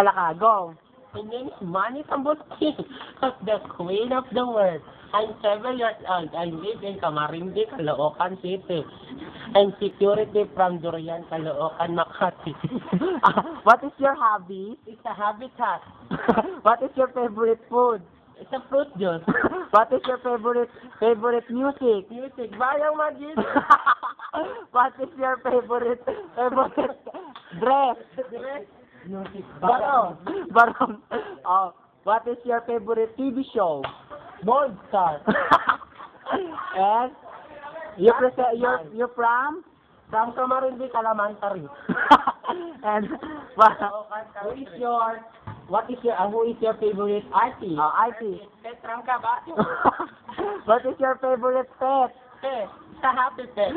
Alaka, go. My name is Manny Sambuski, the queen of the world. I'm 7 years old. I live in Camarindi, Caloocan City. I'm security from Durian, Caloocan, Makati. What is your hobby? It's a habitat. What is your favorite food? It's a fruit juice. What is your favorite music? Music, Bayang Magid. What is your favorite dress? Music, Barong. Barong. Oh, what is your favorite TV show? Bold Star. And you're from? From Camarindi, Calamantari. And who is your favorite artist? artist. Petrang Caballo. What is your favorite pet? Sa happy pet.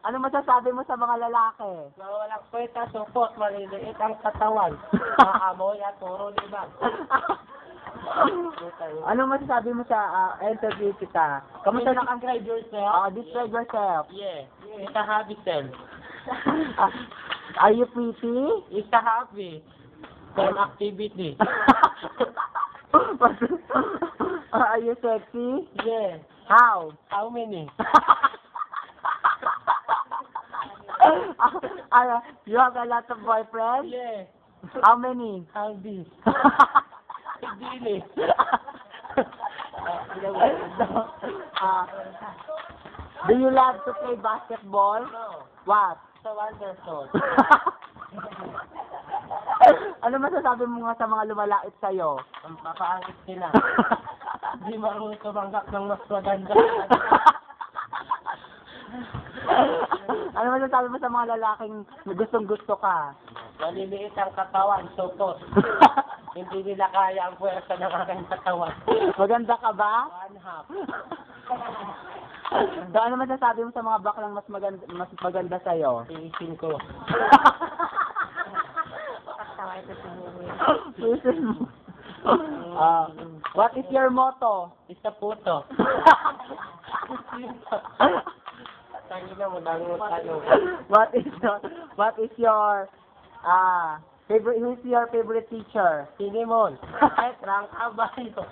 Ano masasabi mo sa mga lalaki? Walang kwenta, supot, maliliit ang katawan. Maamoy at puro libag. Ano masasabi mo sa interview kita? Kamusta na kang describe yourself? describe yourself. Yeah. It's a happy self. Are you pretty? It's a happy. Same activity. Are you sexy? Yeah. How? How many? You have a lot of boyfriends? Yeah. How many? How this? Dili. Do you love to play basketball? No. What? Sa Wonderstone. Ano masasabi mo nga sa mga lumalait sa'yo? Ang papaangit sila. Hindi marunong tumanggap ng mas maganda. Ano masasabi mo sa mga lalaking gustong-gusto ka? Maliliit ang katawan, supot. Hindi nila kaya ang puwersa ng aking katawan. Maganda ka ba? 1/2. So, ano masasabi mo sa mga baklang mas maganda sa'yo? Iisin ko. Isin mo. What is your motto? Isa puto. Tangina mo, dami mo tanong. What is your favorite? Who's your favorite teacher? Sinemon. Petrang Caballo.